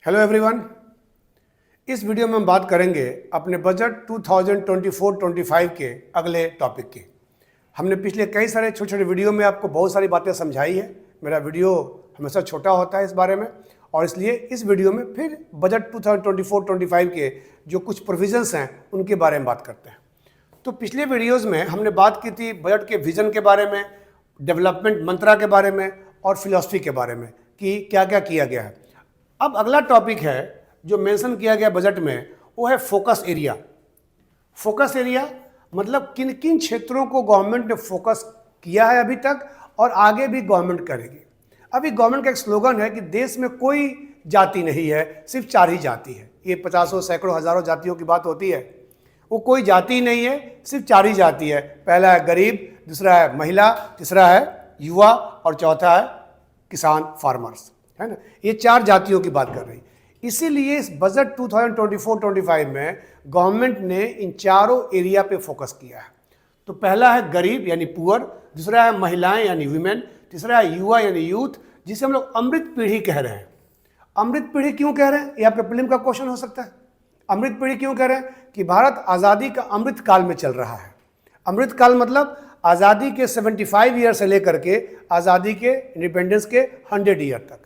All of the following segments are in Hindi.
Hello everyone. इस वीडियो में हम बात करेंगे अपने बजट 2024-25 के अगले टॉपिक की। हमने पिछले कई सारे छोटे छोटे वीडियो में आपको बहुत सारी बातें समझाई है। मेरा वीडियो हमेशा छोटा होता है इस बारे में, और इसलिए इस वीडियो में फिर बजट 2024-25 के जो कुछ प्रोविजंस हैं उनके बारे में बात करते हैं। तो पिछले वीडियोज़ में हमने बात की थी बजट के विजन के बारे में, डेवलपमेंट मंत्रा के बारे में और फिलॉसफी के बारे में कि क्या क्या किया गया है। अब अगला टॉपिक है जो मेंशन किया गया बजट में, वो है फोकस एरिया। फोकस एरिया मतलब किन किन क्षेत्रों को गवर्नमेंट ने फोकस किया है अभी तक और आगे भी गवर्नमेंट करेगी। अभी गवर्नमेंट का एक स्लोगन है कि देश में कोई जाति नहीं है, सिर्फ 4 ही जाति है। ये 50 सैकड़ों हजारों जातियों की बात होती है, वो कोई जाति नहीं है, सिर्फ 4 ही जाति है। पहला है गरीब, दूसरा है महिला, तीसरा है युवा और चौथा है किसान, फार्मर्स, है ना। ये 4 जातियों की बात कर रही। इसीलिए इस बजट 2024-25 में गवर्नमेंट ने इन चारों एरिया पे फोकस किया है। तो पहला है गरीब यानी पुअर, दूसरा है महिलाएं यानी वीमेन, तीसरा है युवा यानी यूथ, जिसे हम लोग अमृत पीढ़ी कह रहे हैं। अमृत पीढ़ी क्यों कह रहे हैं, ये आपके प्रीलिम का क्वेश्चन हो सकता है। अमृत पीढ़ी क्यों कह रहे हैं कि भारत आज़ादी का अमृत काल में चल रहा है। अमृत काल मतलब आज़ादी के 75 ईयर से लेकर के आज़ादी के इंडिपेंडेंस के 100 ईयर तक,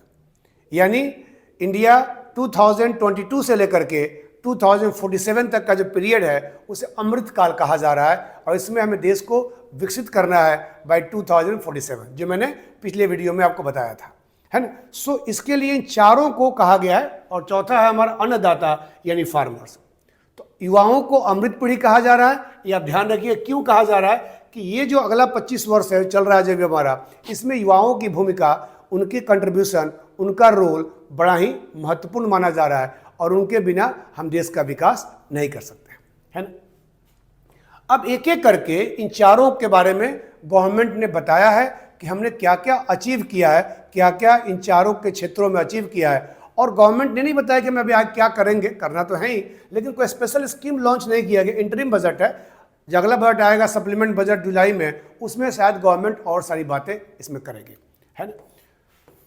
यानी इंडिया 2022 से लेकर के 2047 तक का जो पीरियड है उसे अमृत काल कहा जा रहा है। और इसमें हमें देश को विकसित करना है बाय 2047, जो मैंने पिछले वीडियो में आपको बताया था, है ना। सो इसके लिए इन चारों को कहा गया है। और चौथा है हमारा अन्नदाता यानी फार्मर्स। तो युवाओं को अमृत पीढ़ी कहा जा रहा है। ये आप ध्यान रखिए क्यों कहा जा रहा है कि ये जो अगला 25 वर्ष है चल रहा है जब हमारा, इसमें युवाओं की भूमिका, उनकी कंट्रीब्यूशन, उनका रोल बड़ा ही महत्वपूर्ण माना जा रहा है, और उनके बिना हम देश का विकास नहीं कर सकते, है ना। अब एक एक करके इन चारों के बारे में गवर्नमेंट ने बताया है कि हमने क्या क्या अचीव किया है, क्या क्या इन चारों के क्षेत्रों में अचीव किया है। और गवर्नमेंट ने नहीं बताया कि हम अभी आगे क्या करेंगे, करना तो है ही, लेकिन कोई स्पेशल स्कीम लॉन्च नहीं किया गया। इंटरिम बजट है, जो अगला बजट आएगा सप्लीमेंट बजट जुलाई में, उसमें शायद गवर्नमेंट और सारी बातें इसमें करेगी, है ना।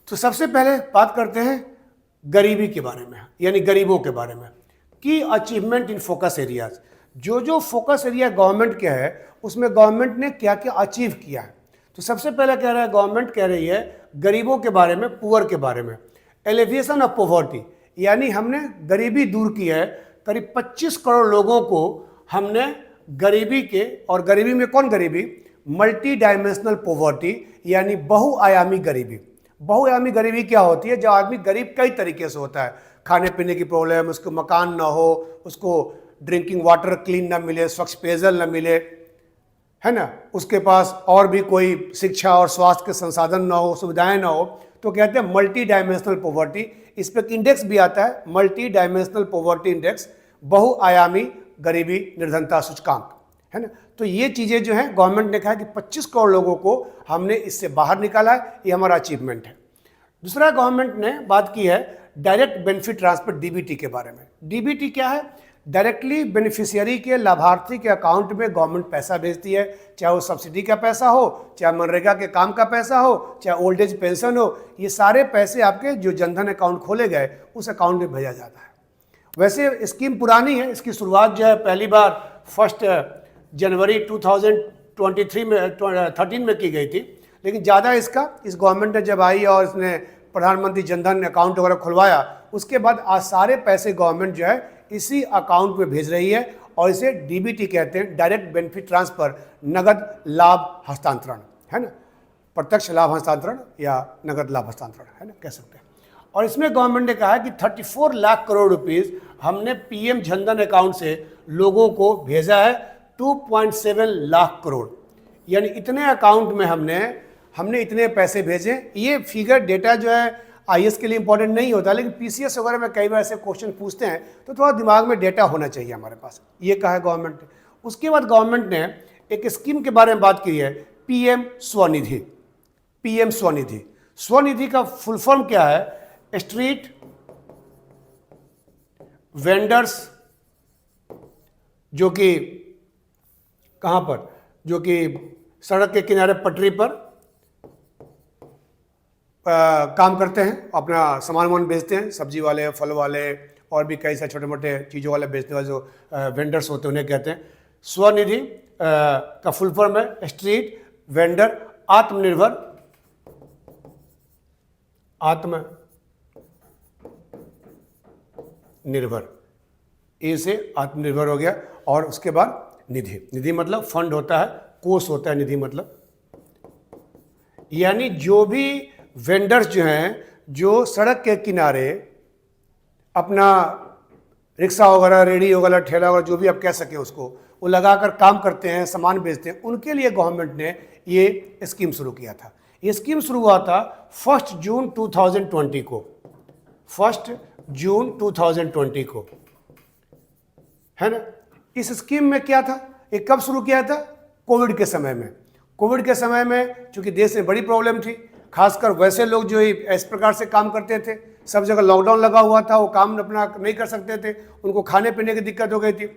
तो सबसे पहले बात करते हैं गरीबी के बारे में, यानी गरीबों के बारे में की अचीवमेंट इन फोकस एरियाज। जो जो फोकस एरिया गवर्नमेंट के है उसमें गवर्नमेंट ने क्या क्या अचीव किया है। तो सबसे पहले कह रहा है गवर्नमेंट कह रही है गरीबों के बारे में, पुअर के बारे में, एलिविएशन ऑफ पॉवर्टी, यानी हमने गरीबी दूर की है। करीब 25 करोड़ लोगों को हमने गरीबी के, और गरीबी में कौन गरीबी, मल्टी डायमेंशनल पॉवर्टी यानी बहुआयामी गरीबी। बहुआयामी गरीबी क्या होती है, जब आदमी गरीब कई तरीके से होता है, खाने पीने की प्रॉब्लम, उसको मकान ना हो, उसको ड्रिंकिंग वाटर क्लीन ना मिले, स्वच्छ पेयजल ना मिले, है ना, उसके पास और भी कोई शिक्षा और स्वास्थ्य के संसाधन ना हो, सुविधाएं ना हो, तो कहते हैं मल्टी डायमेंशनल पॉवर्टी। इस पर इंडेक्स भी आता है, मल्टी डायमेंशनल पॉवर्टी इंडेक्स, बहुआयामी गरीबी निर्धनता सूचकांक, है ना। तो ये चीज़ें जो हैं गवर्नमेंट ने कहा कि 25 करोड़ लोगों को हमने इससे बाहर निकाला है, ये हमारा अचीवमेंट है। दूसरा गवर्नमेंट ने बात की है डायरेक्ट बेनिफिट ट्रांसफर, डीबीटी के बारे में। डीबीटी क्या है, डायरेक्टली बेनिफिशियरी के, लाभार्थी के अकाउंट में गवर्नमेंट पैसा भेजती है, चाहे वो सब्सिडी का पैसा हो, चाहे मनरेगा के काम का पैसा हो, चाहे ओल्ड एज पेंशन हो। ये सारे पैसे आपके जो जनधन अकाउंट खोले गए उस अकाउंट में भेजा जाता है। वैसे स्कीम पुरानी है, इसकी शुरुआत जो है पहली बार 1 जनवरी 2013 में की गई थी, लेकिन ज़्यादा इस गवर्नमेंट ने जब आई और इसने प्रधानमंत्री जनधन अकाउंट वगैरह खुलवाया, उसके बाद आज सारे पैसे गवर्नमेंट जो है इसी अकाउंट में भेज रही है, और इसे डीबीटी कहते हैं, डायरेक्ट बेनिफिट ट्रांसफर, नगद लाभ हस्तांतरण, है ना, प्रत्यक्ष लाभ हस्तांतरण या नगद लाभ हस्तांतरण, है ना, कह सकते हैं। और इसमें गवर्नमेंट ने कहा है कि 34 लाख करोड़ रुपीस हमने पीएम जनधन अकाउंट से लोगों को भेजा है, 2.7 लाख करोड़, यानी इतने अकाउंट में हमने इतने पैसे भेजे। ये फिगर डेटा जो है आईएएस के लिए इंपॉर्टेंट नहीं होता, लेकिन पीसीएस वगैरह में कई बार ऐसे क्वेश्चन पूछते हैं तो थोड़ा दिमाग में डेटा होना चाहिए हमारे पास। ये कहा है गवर्नमेंट ने। उसके बाद गवर्नमेंट ने एक स्कीम के बारे में बात की है, पीएम स्वनिधि। पीएम स्वनिधि, स्वनिधि का फुल फॉर्म क्या है, स्ट्रीट वेंडर्स, जो कि कहाँ पर, जो कि सड़क के किनारे पटरी पर काम करते हैं, अपना सामान वामान बेचते हैं, सब्जी वाले, फल वाले और भी कई सारे छोटे मोटे चीज़ों वाले बेचने वाले जो वेंडर्स होते हैं उन्हें कहते हैं। स्वनिधि का फुल फॉर्म है स्ट्रीट वेंडर आत्मनिर्भर, ए से आत्मनिर्भर हो गया। और उसके बाद निधि मतलब फंड होता है, कोष होता है निधि मतलब। यानी जो भी वेंडर्स जो हैं जो सड़क के किनारे अपना रिक्शा वगैरह, रेडी वगैरह, ठेला वगैरह, जो भी आप कह सकें उसको, वो लगाकर काम करते हैं, सामान बेचते हैं, उनके लिए गवर्नमेंट ने ये स्कीम शुरू किया था। ये स्कीम शुरू हुआ था 1 जून 2020 को, 1 जून 2020 को, है ना। इस स्कीम में क्या था, ये कब शुरू किया था? कोविड के समय में। कोविड के समय में चूंकि देश में बड़ी प्रॉब्लम थी, खासकर वैसे लोग जो इस प्रकार से काम करते थे, सब जगह लॉकडाउन लगा हुआ था, वो काम अपना नहीं कर सकते थे, उनको खाने पीने की दिक्कत हो गई थी।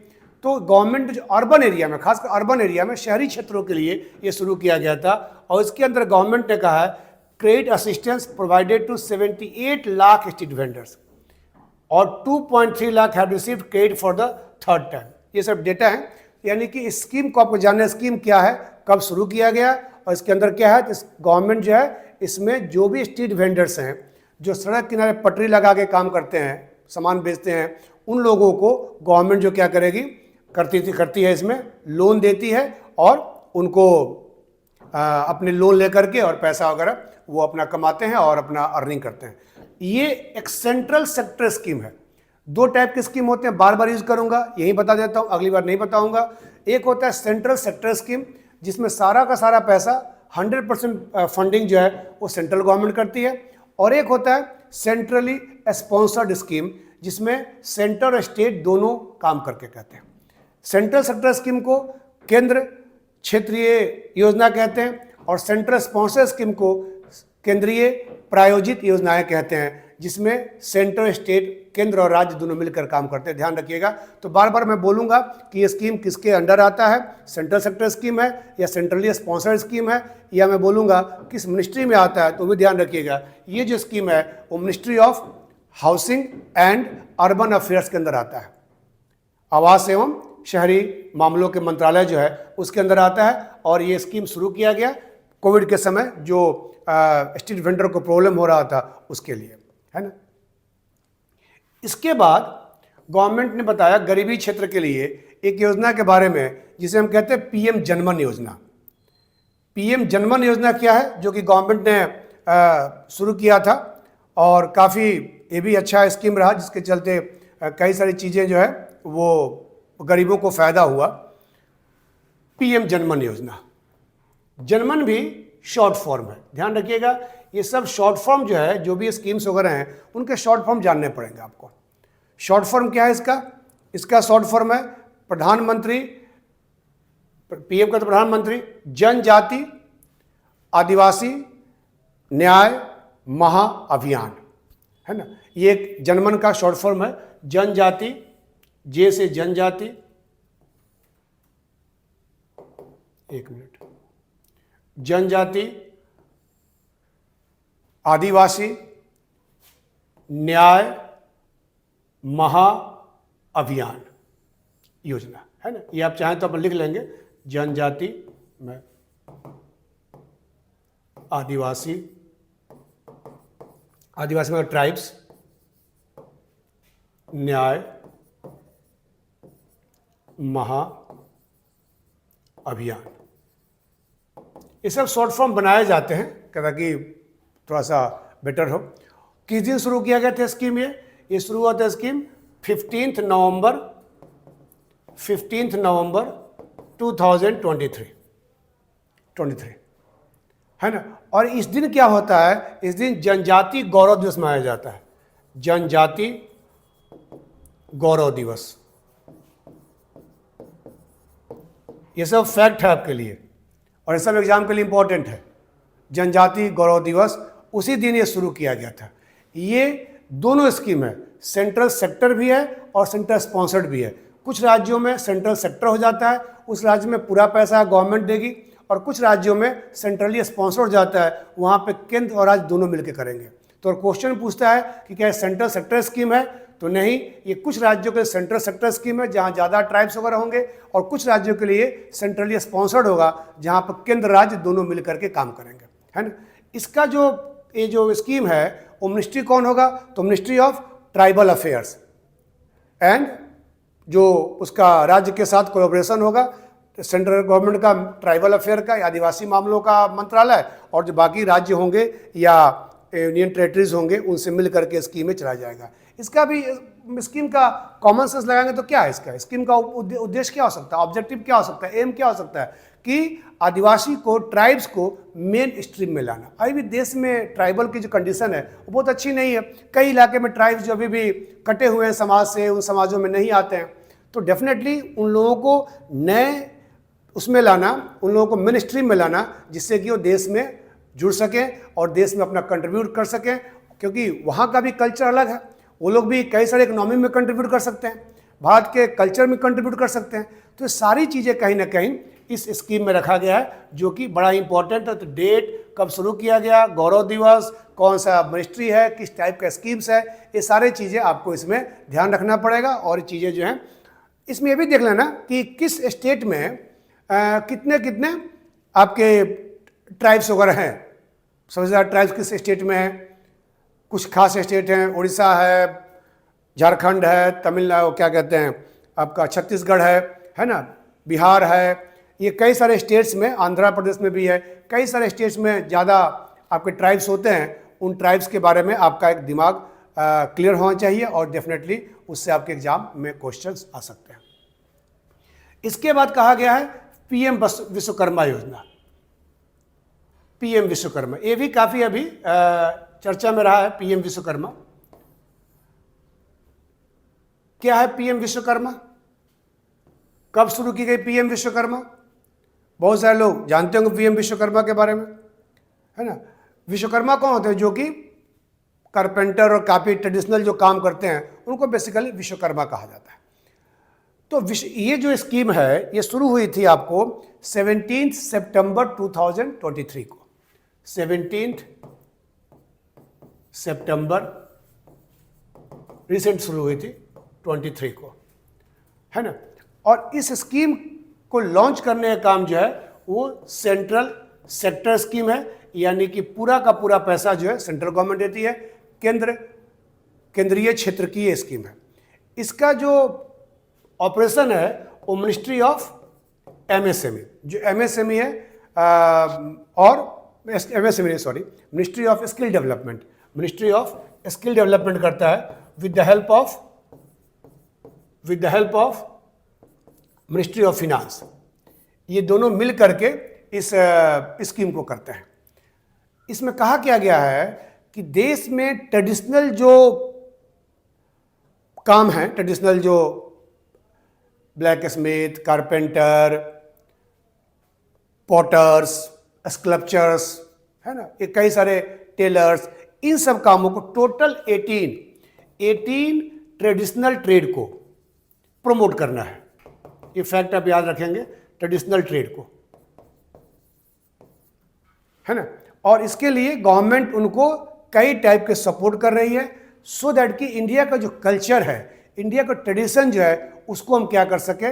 तो गवर्नमेंट जो अर्बन एरिया में, खासकर अर्बन एरिया में, शहरी क्षेत्रों के लिए ये शुरू किया गया था। और इसके अंदर गवर्नमेंट ने कहा है credit assistance provided to 78 lakh street vendors और 2.3 lakh have received credit for the third time. ये सब डेटा है। यानी कि इस स्कीम को आपको जानना है, स्कीम क्या है, कब शुरू किया गया और इसके अंदर क्या है। गवर्नमेंट जो है इसमें जो भी स्ट्रीट वेंडर्स हैं जो सड़क किनारे पटरी लगा के काम करते हैं, सामान बेचते हैं, उन लोगों को गवर्नमेंट जो क्या करेगी, करती है, इसमें लोन देती है और उनको अपने लोन लेकर के और पैसा वगैरह वो अपना कमाते हैं और अपना अर्निंग करते हैं। ये एक सेंट्रल सेक्टर स्कीम है। दो टाइप की स्कीम होते हैं, बार बार यूज करूंगा, यही बता देता हूं, अगली बार नहीं बताऊंगा। एक होता है सेंट्रल सेक्टर स्कीम, जिसमें सारा का सारा पैसा 100% फंडिंग जो है वो सेंट्रल गवर्नमेंट करती है। और एक होता है सेंट्रली स्पॉन्सर्ड स्कीम, जिसमें सेंटर और स्टेट दोनों काम करके कहते हैं। सेंट्रल सेक्टर स्कीम को केंद्र क्षेत्रीय योजना कहते हैं और सेंट्रल स्पॉन्सर स्कीम को केंद्रीय प्रायोजित योजनाएं कहते हैं, जिसमें सेंटर, स्टेट, केंद्र और राज्य दोनों मिलकर काम करते हैं। ध्यान रखिएगा। तो बार बार मैं बोलूंगा कि ये स्कीम किसके अंडर आता है, सेंट्रल सेक्टर स्कीम है या सेंट्रली स्पॉन्सर्ड स्कीम है, या मैं बोलूंगा किस मिनिस्ट्री में आता है, तो भी ध्यान रखिएगा। ये जो स्कीम है वो ministry of housing and urban affairs के अंदर आता है। आवास एवं शहरी मामलों के मंत्रालय जो है उसके अंदर आता है। और ये स्कीम शुरू किया गया कोविड के समय, जो स्ट्रीट वेंडर को प्रॉब्लम हो रहा था उसके लिए, है ना। इसके बाद गवर्नमेंट ने बताया गरीबी क्षेत्र के लिए एक योजना के बारे में, जिसे हम कहते हैं पीएम जनमन योजना। पीएम जनमन योजना क्या है, जो कि गवर्नमेंट ने शुरू किया था और काफ़ी ये भी अच्छा स्कीम रहा, जिसके चलते कई सारी चीज़ें जो है वो गरीबों को फ़ायदा हुआ। पीएम जनमन योजना, जनमन भी शॉर्ट फॉर्म है, ध्यान रखिएगा। ये सब शॉर्ट फॉर्म जो है, जो भी स्कीम्स वगैरह हैं उनके शॉर्ट फॉर्म जानने पड़ेंगे आपको। शॉर्ट फॉर्म क्या है इसका शॉर्ट फॉर्म है प्रधानमंत्री, पीएम का तो प्रधानमंत्री जनजाति आदिवासी न्याय महाअभियान, है ना। ये एक जनमन का शॉर्ट फॉर्म है। जनजाति, जे से जनजाति, एक मिनट, जनजाति आदिवासी न्याय महाअभियान योजना, है ना। ये आप चाहें तो अपन लिख लेंगे, जनजाति में आदिवासी में ट्राइब्स, न्याय महाअभियान। ये सब शॉर्ट फॉर्म बनाए जाते हैं ताकि थोड़ा सा बेटर हो। किस दिन शुरू किया गया था स्कीम? ये शुरू हुआ था स्कीम 15 नवंबर 2023, है ना। और इस दिन क्या होता है, इस दिन जनजाति गौरव दिवस मनाया जाता है। जनजाति गौरव दिवस, ये सब फैक्ट है आपके लिए और ये सब एग्जाम के लिए इंपॉर्टेंट है। जनजाति गौरव दिवस उसी दिन ये शुरू किया गया था। ये दोनों स्कीम है, सेंट्रल सेक्टर भी है और सेंट्रल स्पॉन्सर्ड भी है। कुछ राज्यों में सेंट्रल सेक्टर हो जाता है, उस राज्य में पूरा पैसा गवर्नमेंट देगी, और कुछ राज्यों में सेंट्रली स्पॉन्सर्ड हो जाता है, वहाँ पे केंद्र और राज्य दोनों मिलकर करेंगे। तो क्वेश्चन पूछता है कि क्या सेंट्रल सेक्टर स्कीम है, तो नहीं, ये कुछ राज्यों के लिए सेंट्रल सेक्टर स्कीम है जहाँ ज़्यादा ट्राइब्स वगैरह होंगे, और कुछ राज्यों के लिए सेंट्रली स्पॉन्सर्ड होगा जहाँ पर केंद्र राज्य दोनों मिलकर के काम करेंगे, है ना। इसका ये जो स्कीम है वो मिनिस्ट्री कौन होगा, तो ministry of tribal affairs, and जो उसका राज्य के साथ कोलैबोरेशन होगा सेंट्रल गवर्नमेंट का ट्राइबल अफेयर का या आदिवासी मामलों का मंत्रालय, और जो बाकी राज्य होंगे या यूनियन टेरेटरीज होंगे उनसे मिल करके स्कीम में चलाया जाएगा। इसका भी स्कीम का कॉमन सेंस लगाएंगे तो क्या है, इसका स्कीम का उद्देश्य क्या हो सकता है, ऑब्जेक्टिव क्या हो सकता है, एम क्या हो सकता है कि आदिवासी को, ट्राइब्स को मेन स्ट्रीम में लाना। अभी भी देश में ट्राइबल की जो कंडीशन है वो बहुत अच्छी नहीं है। कई इलाके में ट्राइब्स जो अभी भी कटे हुए हैं समाज से, उन समाजों में नहीं आते हैं, तो डेफिनेटली उन लोगों को नए उसमें लाना, उन लोगों को मेन स्ट्रीम में लाना, जिससे कि वो देश में जुड़ सकें और देश में अपना कंट्रीब्यूट कर सकें, क्योंकि वहाँ का भी कल्चर अलग है। वो लोग भी कई सारे इकोनॉमी में कंट्रीब्यूट कर सकते हैं, भारत के कल्चर में कंट्रीब्यूट कर सकते हैं। तो ये सारी चीज़ें कहीं ना कहीं इस स्कीम में रखा गया है, जो कि बड़ा इंपॉर्टेंट है। तो डेट कब शुरू किया गया, गौरव दिवस, कौन सा मिनिस्ट्री है, किस टाइप का स्कीम्स है, ये सारी चीज़ें आपको इसमें ध्यान रखना पड़ेगा। और ये चीज़ें जो हैं इसमें ये भी देख लेना कि किस स्टेट में कितने कितने आपके ट्राइब्स वगैरह हैं। सबसे ज़्यादा ट्राइब्स किस स्टेट में हैं, कुछ खास स्टेट हैं, उड़ीसा है, झारखंड है, तमिलनाडु क्या कहते हैं आपका छत्तीसगढ़ है ना, बिहार है, ये कई सारे स्टेट्स में, आंध्र प्रदेश में भी है, कई सारे स्टेट्स में ज़्यादा आपके ट्राइब्स होते हैं। उन ट्राइब्स के बारे में आपका एक दिमाग क्लियर होना चाहिए और डेफिनेटली उससे आपके एग्जाम में क्वेश्चंस आ सकते हैं। इसके बाद कहा गया है पीएम विश्वकर्मा योजना। पीएम विश्वकर्मा ये भी काफ़ी अभी चर्चा में रहा है। पीएम विश्वकर्मा क्या है? पीएम विश्वकर्मा कब शुरू की गई? पीएम विश्वकर्मा बहुत सारे लोग जानते होंगे पीएम विश्वकर्मा के बारे में, है ना। विश्वकर्मा कौन होते हैं? जो कि कारपेंटर और काफ़ी ट्रेडिशनल जो काम करते हैं उनको बेसिकली विश्वकर्मा कहा जाता है। तो ये जो स्कीम है ये शुरू हुई थी आपको 17 सितंबर 2023 को, 17 सितंबर रिसेंट शुरू हुई थी 23 को, है ना। और इस स्कीम को लॉन्च करने का काम जो है वो सेंट्रल सेक्टर स्कीम है, यानी कि पूरा का पूरा पैसा जो है सेंट्रल गवर्नमेंट देती है, केंद्रीय क्षेत्र की ये स्कीम है। इसका जो ऑपरेशन है वो मिनिस्ट्री ऑफ एमएसएमई, जो एमएसएमई है और MSME sorry ministry of skill development, ministry of skill development करता है with the help of ministry of finance. ये दोनों मिल करके इस स्कीम को करते हैं। इसमें कहा क्या गया है कि देश में ट्रेडिशनल जो काम है, ट्रेडिशनल जो blacksmith, carpenter, potters, sculptures, है ना, ये कई सारे टेलर्स, इन सब कामों को टोटल 18 ट्रेडिशनल ट्रेड को प्रमोट करना है। ये फैक्ट आप याद रखेंगे, ट्रेडिशनल ट्रेड को, है ना। और इसके लिए गवर्नमेंट उनको कई टाइप के सपोर्ट कर रही है, सो दैट कि इंडिया का जो कल्चर है, इंडिया का ट्रेडिशन जो है उसको हम क्या कर सके,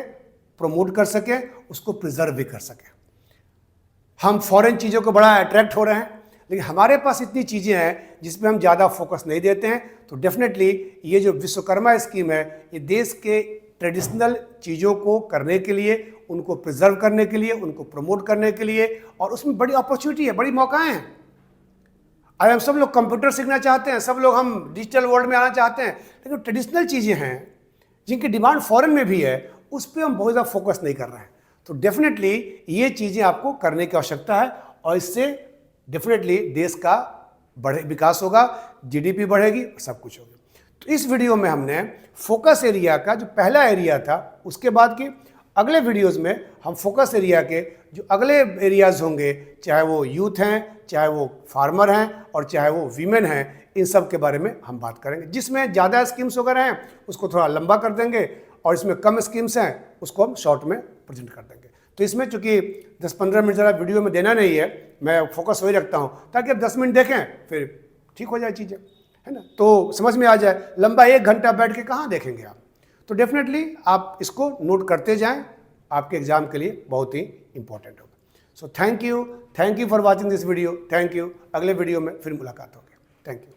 प्रमोट कर सके, उसको प्रिजर्व भी कर सके। हम फॉरेन चीज़ों को बड़ा अट्रैक्ट हो रहे हैं, लेकिन हमारे पास इतनी चीज़ें हैं जिसमें हम ज़्यादा फोकस नहीं देते हैं। तो डेफिनेटली ये जो विश्वकर्मा स्कीम है ये देश के ट्रेडिशनल चीज़ों को करने के लिए, उनको प्रिजर्व करने के लिए, उनको प्रमोट करने के लिए, और उसमें बड़ी अपॉर्चुनिटी है, बड़ी मौकाएं हैं। आज हम सब लोग कंप्यूटर सीखना चाहते हैं, सब लोग हम डिजिटल वर्ल्ड में आना चाहते हैं, लेकिन ट्रेडिशनल चीज़ें हैं जिनकी डिमांड फॉरेन में भी है, उस पर हम बहुत ज़्यादा फोकस नहीं कर रहे हैं। तो डेफिनेटली ये चीज़ें आपको करने की आवश्यकता है, और इससे डेफिनेटली देश का विकास होगा, जीडीपी बढ़ेगी, सब कुछ होगा। तो इस वीडियो में हमने फोकस एरिया का जो पहला एरिया था, उसके बाद की अगले वीडियोस में हम फोकस एरिया के जो अगले एरियाज होंगे, चाहे वो यूथ हैं, चाहे वो फार्मर हैं, और चाहे वो वीमेन हैं, इन सब के बारे में हम बात करेंगे। जिसमें ज़्यादा स्कीम्स वगैरह हैं उसको थोड़ा लंबा कर देंगे, और इसमें कम स्कीम्स हैं उसको हम शॉर्ट में प्रेजेंट कर देंगे। तो इसमें चूंकि 10-15 मिनट ज़रा वीडियो में देना नहीं है, मैं फोकस वही रखता हूँ ताकि आप 10 मिनट देखें फिर ठीक हो जाए चीज़ें, है ना, तो समझ में आ जाए। लंबा 1 घंटा बैठ के कहाँ देखेंगे आप। तो डेफिनेटली आप इसको नोट करते जाएं, आपके एग्जाम के लिए बहुत ही इंपॉर्टेंट होगा। So thank you for watching this video. Thank you. अगले वीडियो में फिर मुलाकात होगी। Thank you.